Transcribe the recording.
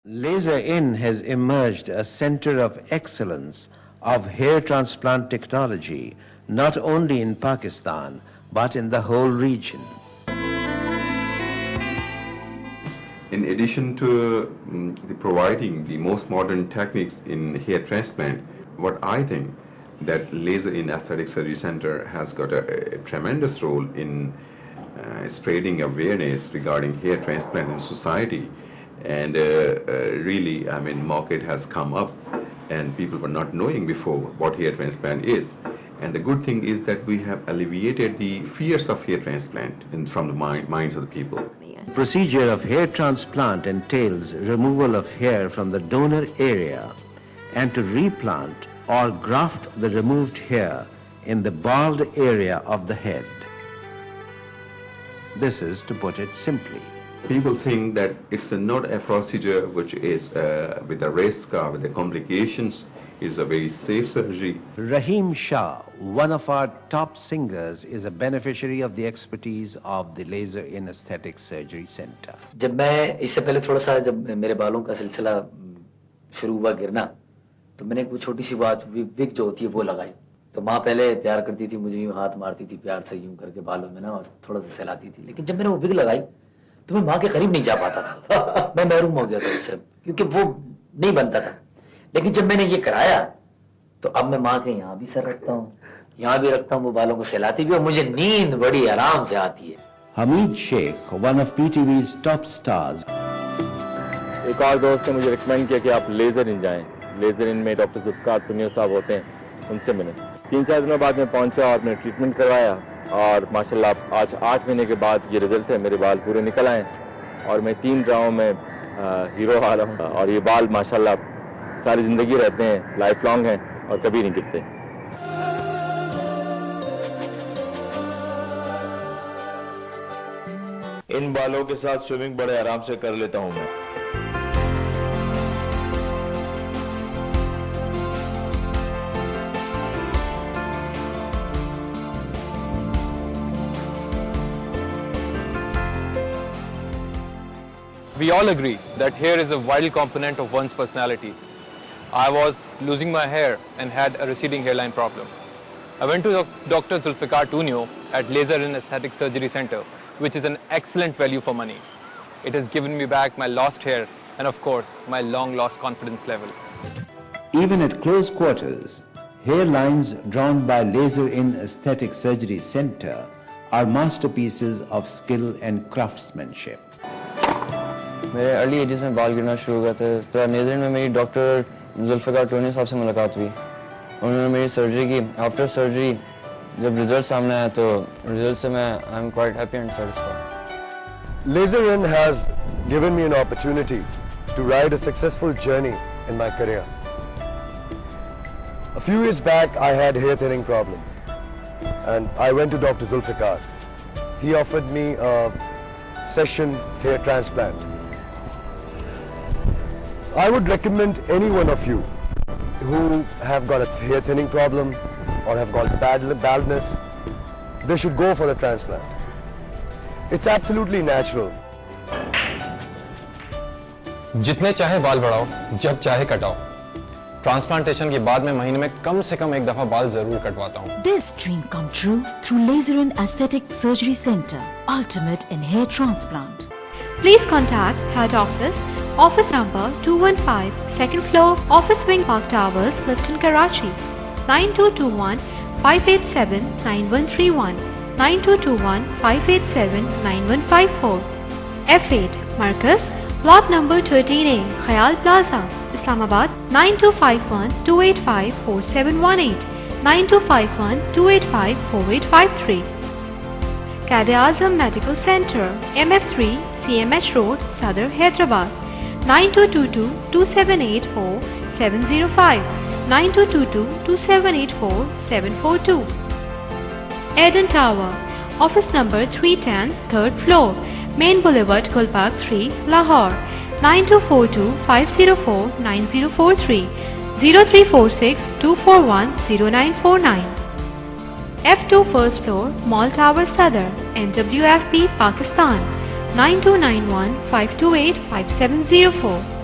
Laser Inn has emerged a center of excellence of hair transplant technology, not only in Pakistan, but in the whole region. In addition to providing the most modern techniques in hair transplant, what I think that Laser Inn Aesthetic Surgery Center has got a tremendous role in spreading awareness regarding hair transplant in society. And really, I mean, market has come up and people were not knowing before what hair transplant is. And the good thing is that we have alleviated the fears of hair transplant from the minds of the people. The procedure of hair transplant entails removal of hair from the donor area and to replant or graft the removed hair in the bald area of the head. This is to put it simply. People think that it's not a procedure which is with a risk or with the complications. It's a very safe surgery. Rahim Shah, one of our top singers, is a beneficiary of the expertise of the Laser Inn Aesthetic Surgery Center. जब मैं इससे पहले थोड़ा सा जब मेरे बालों का सिलसिला शुरू हुआ गिरना, तो मैंने एक वो छोटी सी बात विग जो होती है वो लगाई. तो माँ पहले प्यार करती थी, मुझे यूं हाथ मारती थी प्यार से यूं करके बालों में ना और थोड़ा सा सहलाती थी. लेकिन जब मैंने वो विग लगाई तो मैं माँ के करीब नहीं जा पाता था. मैं महरूम हो गया था उससे क्योंकि वो नहीं बनता था. लेकिन जब मैंने ये कराया तो अब मैं माँ के यहाँ भी सर रखता हूँ, यहाँ भी रखता हूँ, वो बालों को सहलाती भी और मुझे नींद बड़ी आराम से आती है. Hamid Sheikh, one of PTV's top stars. एक और दोस्त ने मुझे रिकमेंड किया कि आप लेजर इन जाएं. लेजर इन में डॉक्टर जुल्फिकार टूनियो साहब होते हैं, उनसे मिले. 3-4 दिनों बाद मैं पहुंचा और मैंने ट्रीटमेंट करवाया और माशाल्लाह आज 8 महीने के बाद ये रिजल्ट है. मेरे बाल पूरे निकल आए और मैं 3 राहों में हीरो आ रहा हूँ और ये बाल माशाल्लाह सारी जिंदगी रहते हैं, लाइफ लॉन्ग हैं और कभी नहीं गिरते. इन बालों के साथ स्विमिंग बड़े आराम से कर लेता हूं मैं. We all agree that hair is a vital component of one's personality. I was losing my hair and had a receding hairline problem. I went to Dr. Zulfikar Tunio at Laser Inn Aesthetic Surgery Center, which is an excellent value for money. It has given me back my lost hair and of course my long lost confidence level. Even at close quarters, hairlines drawn by Laser Inn Aesthetic Surgery Center are masterpieces of skill and craftsmanship. मेरे early ages में बाल गिरना शुरू हो गए थे तो laser इन में मेरी डॉक्टर जुल्फिकार टूनियो साहब से मुलाकात हुई. उन्होंने मेरी सर्जरी की. आफ्टर सर्जरी जब रिजल्ट सामने आया तो रिजल्ट से मैं I am quite happy and satisfied. Laser Inn has given me an opportunity to ride a successful journey in my career. A few years back I had hair thinning problem and I went to Dr. Zulfikar. He offered me a session hair transplant. I would recommend any one of you who have got a hair thinning problem or have got baldness, they should go for the transplant. It's absolutely natural. जितने चाहे बाल बढ़ाओ, जब चाहे कटाओ. Transplantation के बाद मैं महीने में कम से कम एक दफा बाल जरूर कटवाता हूँ. This dream come true through Laser Inn Aesthetic Surgery Center, ultimate in hair transplant. Please contact Head Office, Office number 215, second floor, Office Wing Park Towers, Clifton, Karachi. 9221 587 9131, 9221 587 9154. F8 Marcus, Plot number 13A, Khayal Plaza, Islamabad. 9251 285 4718, 9251 285 4853. Quaid-e-Azam Medical Center, MF3, CMH Road, Sadr, Hyderabad. 9222-2784-705, 9222-2784-742. Eden Tower, Office number 310, 3rd floor, Main Boulevard, Gulbagh 3, Lahore. 9242-504-9043, 0346-241-0949. F2 first floor, Mall Tower, Sadr, NWFP, Pakistan. 9291 528 5704.